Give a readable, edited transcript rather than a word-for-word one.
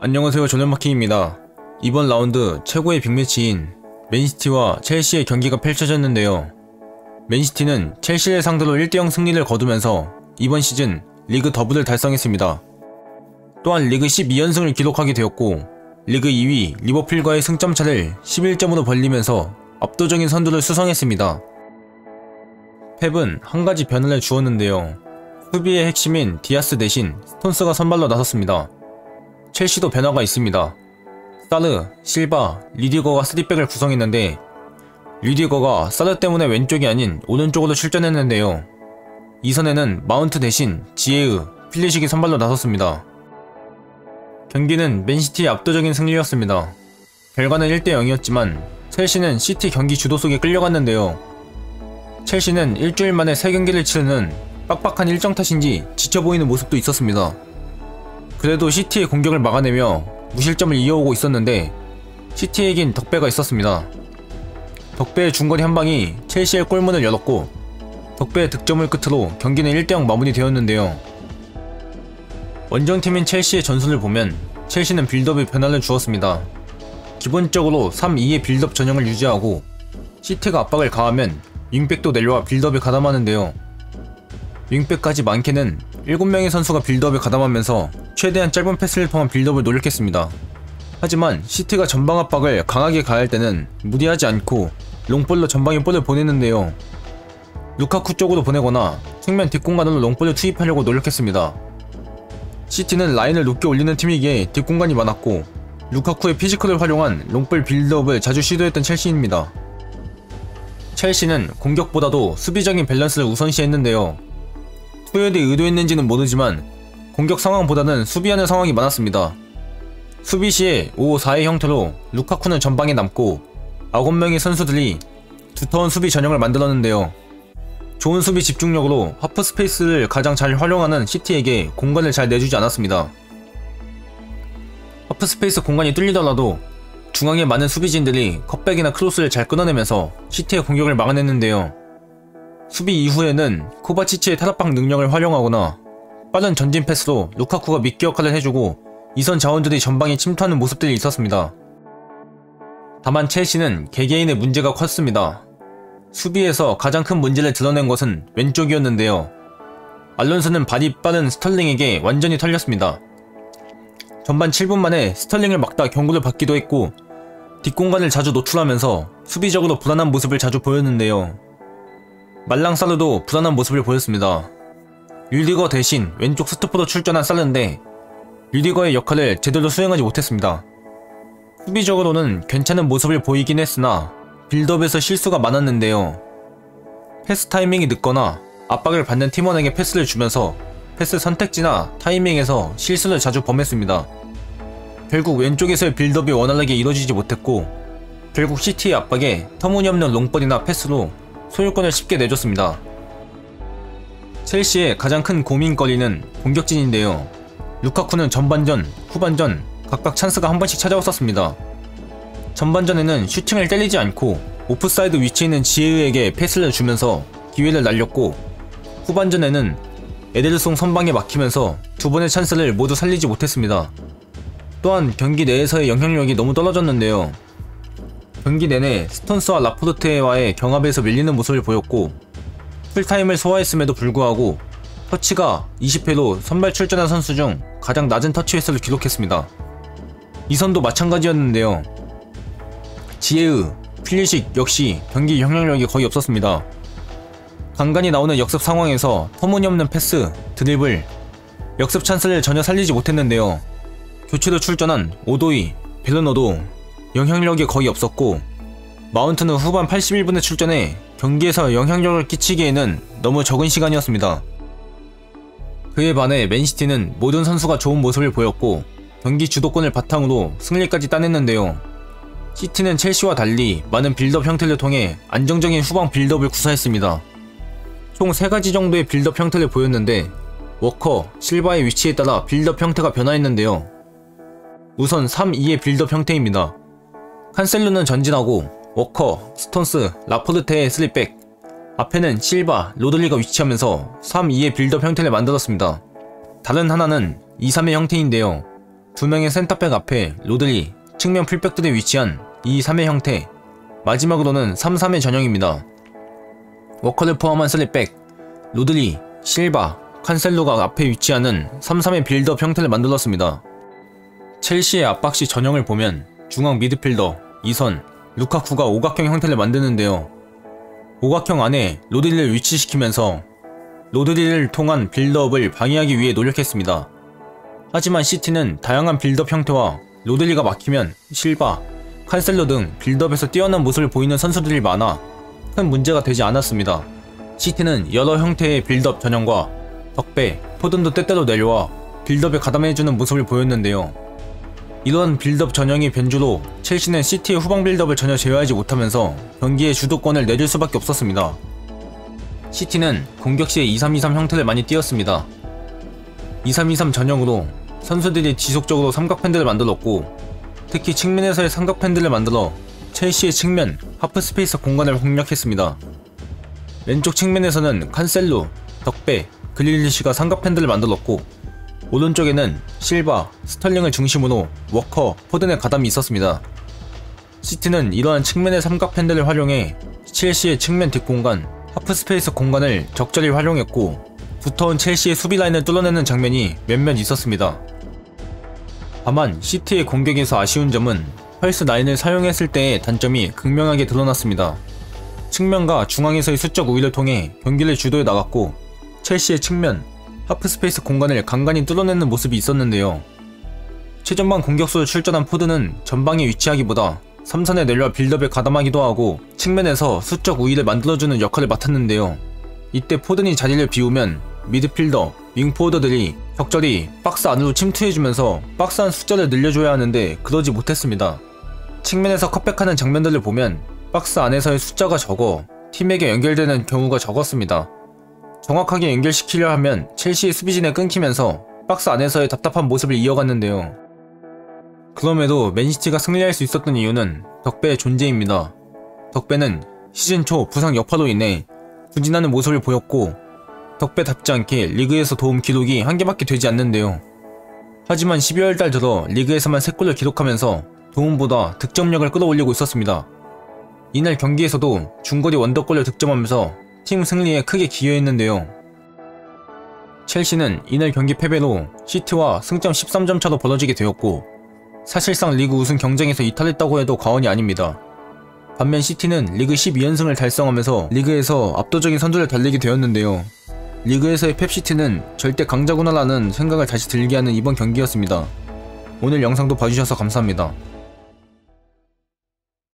안녕하세요, 조현마킹입니다. 이번 라운드 최고의 빅매치인 맨시티와 첼시의 경기가 펼쳐졌는데요. 맨시티는 첼시를 상대로 1대0 승리를 거두면서 이번 시즌 리그 더블을 달성했습니다. 또한 리그 12연승을 기록하게 되었고, 리그 2위 리버풀과의 승점차를 11점으로 벌리면서 압도적인 선두를 수성했습니다. 펩은 한 가지 변화를 주었는데요. 수비의 핵심인 디아스 대신 스톤스가 선발로 나섰습니다. 첼시도 변화가 있습니다. 사르, 실바, 리디거가 3백을 구성했는데 리디거가 사르 때문에 왼쪽이 아닌 오른쪽으로 출전했는데요. 이선에는 마운트 대신 지에으, 필리식이 선발로 나섰습니다. 경기는 맨시티의 압도적인 승리였습니다. 결과는 1대0이었지만 첼시는 시티 경기 주도 속에 끌려갔는데요. 첼시는 일주일 만에 3경기를 치르는 빡빡한 일정 탓인지 지쳐 보이는 모습도 있었습니다. 그래도 시티의 공격을 막아내며 무실점을 이어오고 있었는데 시티에겐 덕배가 있었습니다. 덕배의 중거리 한방이 첼시의 골문을 열었고, 덕배의 득점을 끝으로 경기는 1대0 마무리되었는데요. 원정팀인 첼시의 전술을 보면 첼시는 빌드업에 변화를 주었습니다. 기본적으로 3-2의 빌드업 전형을 유지하고, 시티가 압박을 가하면 윙백도 내려와 빌드업에 가담하는데요. 윙백까지 많게는 7명의 선수가 빌드업에 가담하면서 최대한 짧은 패스를 통한 빌드업을 노력했습니다. 하지만 시티가 전방 압박을 강하게 가할 때는 무리하지 않고 롱볼로 전방에 볼을 보내는데요. 루카쿠 쪽으로 보내거나 측면 뒷공간으로 롱볼을 투입하려고 노력했습니다. 시티는 라인을 높게 올리는 팀이기에 뒷공간이 많았고, 루카쿠의 피지컬을 활용한 롱볼 빌드업을 자주 시도했던 첼시입니다. 첼시는 공격보다도 수비적인 밸런스를 우선시했는데요. 투열이 의도했는지는 모르지만 공격 상황보다는 수비하는 상황이 많았습니다. 수비 시에 5-4의 형태로 루카쿠는 전방에 남고 9명의 선수들이 두터운 수비 전형을 만들었는데요. 좋은 수비 집중력으로 하프 스페이스를 가장 잘 활용하는 시티에게 공간을 잘 내주지 않았습니다. 하프 스페이스 공간이 뚫리더라도 중앙에 많은 수비진들이 컵백이나 크로스를 잘 끊어내면서 시티의 공격을 막아냈는데요. 수비 이후에는 코바치치의 탈압박 능력을 활용하거나 빠른 전진 패스로 루카쿠가 미끼 역할을 해주고 이선 자원들이 전방에 침투하는 모습들이 있었습니다. 다만 첼시는 개개인의 문제가 컸습니다. 수비에서 가장 큰 문제를 드러낸 것은 왼쪽이었는데요. 알론소는 발이 빠른 스털링에게 완전히 털렸습니다. 전반 7분 만에 스털링을 막다 경고를 받기도 했고, 뒷공간을 자주 노출하면서 수비적으로 불안한 모습을 자주 보였는데요. 말랑사르도 불안한 모습을 보였습니다. 류디거 대신 왼쪽 스토퍼로 출전한 사르인데 류디거의 역할을 제대로 수행하지 못했습니다. 수비적으로는 괜찮은 모습을 보이긴 했으나 빌드업에서 실수가 많았는데요. 패스 타이밍이 늦거나 압박을 받는 팀원에게 패스를 주면서 패스 선택지나 타이밍에서 실수를 자주 범했습니다. 결국 왼쪽에서의 빌드업이 원활하게 이루어지지 못했고, 결국 시티의 압박에 터무니없는 롱볼이나 패스로 소유권을 쉽게 내줬습니다. 첼시의 가장 큰 고민거리는 공격진인데요. 루카쿠는 전반전, 후반전 각각 찬스가 한 번씩 찾아왔었습니다. 전반전에는 슈팅을 때리지 않고 오프사이드 위치에 있는 지에으에게 패스를 주면서 기회를 날렸고, 후반전에는 에데르송 선방에 막히면서 두 번의 찬스를 모두 살리지 못했습니다. 또한 경기 내에서의 영향력이 너무 떨어졌는데요. 경기 내내 스톤스와 라포르테와의 경합에서 밀리는 모습을 보였고, 풀타임을 소화했음에도 불구하고 터치가 20회로 선발 출전한 선수 중 가장 낮은 터치 횟수를 기록했습니다. 이선도 마찬가지였는데요. 지에으, 필리식 역시 경기 영향력이 거의 없었습니다. 간간히 나오는 역습 상황에서 터무니없는 패스, 드리블, 역습 찬스를 전혀 살리지 못했는데요. 교체로 출전한 오도이, 베르너도 영향력이 거의 없었고, 마운트는 후반 81분에 출전해 경기에서 영향력을 끼치기에는 너무 적은 시간이었습니다. 그에 반해 맨시티는 모든 선수가 좋은 모습을 보였고 경기 주도권을 바탕으로 승리까지 따냈는데요. 시티는 첼시와 달리 많은 빌드업 형태를 통해 안정적인 후방 빌드업을 구사했습니다. 총 3가지 정도의 빌드업 형태를 보였는데 워커, 실바의 위치에 따라 빌드업 형태가 변화했는데요. 우선 3-2의 빌드업 형태입니다. 칸셀루는 전진하고 워커, 스톤스, 라포르테의 3백, 앞에는 실바, 로드리가 위치하면서 3-2의 빌드업 형태를 만들었습니다. 다른 하나는 2-3의 형태인데요. 두 명의 센터백 앞에 로드리, 측면 풀백들이 위치한 2-3의 형태, 마지막으로는 3-3의 전형입니다. 워커를 포함한 3백, 로드리, 실바, 칸셀로가 앞에 위치하는 3-3의 빌드업 형태를 만들었습니다. 첼시의 압박식 전형을 보면 중앙 미드필더, 이선, 루카쿠가 오각형 형태를 만드는데요. 오각형 안에 로드리를 위치시키면서 로드리를 통한 빌드업을 방해하기 위해 노력했습니다. 하지만 시티는 다양한 빌드업 형태와 로드리가 막히면 실바, 칸셀로 등 빌드업에서 뛰어난 모습을 보이는 선수들이 많아 큰 문제가 되지 않았습니다. 시티는 여러 형태의 빌드업 전형과 덕배, 포든도 때때로 내려와 빌드업에 가담해주는 모습을 보였는데요. 이러한 빌드업 전형의 변주로 첼시는 시티의 후방 빌드업을 전혀 제어하지 못하면서 경기의 주도권을 내줄 수밖에 없었습니다. 시티는 공격 시에 2-3-2-3 형태를 많이 띄었습니다. 2-3-2-3 전형으로 선수들이 지속적으로 삼각팬들을 만들었고, 특히 측면에서의 삼각팬들을 만들어 첼시의 측면, 하프스페이스 공간을 공략했습니다. 왼쪽 측면에서는 칸셀루, 덕배, 그릴리시가 삼각팬들을 만들었고, 오른쪽에는 실바, 스털링을 중심으로 워커, 포든의 가담이 있었습니다. 시티는 이러한 측면의 삼각팬들을 활용해 첼시의 측면 뒷공간, 하프스페이스 공간을 적절히 활용했고, 두터운 첼시의 수비 라인을 뚫어내는 장면이 몇몇 있었습니다. 다만 시티의 공격에서 아쉬운 점은 펄스 라인을 사용했을 때의 단점이 극명하게 드러났습니다. 측면과 중앙에서의 수적 우위를 통해 경기를 주도해 나갔고, 첼시의 측면, 하프스페이스 공간을 간간히 뚫어내는 모습이 있었는데요. 최전방 공격수로 출전한 포드는 전방에 위치하기보다 3선에 내려와 빌드업에 가담하기도 하고 측면에서 수적 우위를 만들어주는 역할을 맡았는데요. 이때 포든이 자리를 비우면 미드필더, 윙포워드들이 적절히 박스 안으로 침투해주면서 박스 안 숫자를 늘려줘야 하는데 그러지 못했습니다. 측면에서 컷백하는 장면들을 보면 박스 안에서의 숫자가 적어 팀에게 연결되는 경우가 적었습니다. 정확하게 연결시키려 하면 첼시의 수비진에 끊기면서 박스 안에서의 답답한 모습을 이어갔는데요. 그럼에도 맨시티가 승리할 수 있었던 이유는 덕배의 존재입니다. 덕배는 시즌 초 부상 여파로 인해 부진하는 모습을 보였고, 덕배답지 않게 리그에서 도움 기록이 한 개밖에 되지 않는데요. 하지만 12월달 들어 리그에서만 3골을 기록하면서 도움보다 득점력을 끌어올리고 있었습니다. 이날 경기에서도 중거리 원더골을 득점하면서 팀 승리에 크게 기여했는데요. 첼시는 이날 경기 패배로 시티와 승점 13점 차로 벌어지게 되었고, 사실상 리그 우승 경쟁에서 이탈했다고 해도 과언이 아닙니다. 반면 시티는 리그 12연승을 달성하면서 리그에서 압도적인 선두를 달리게 되었는데요. 리그에서의 펩시티는 절대 강자구나라는 생각을 다시 들게 하는 이번 경기였습니다. 오늘 영상도 봐주셔서 감사합니다.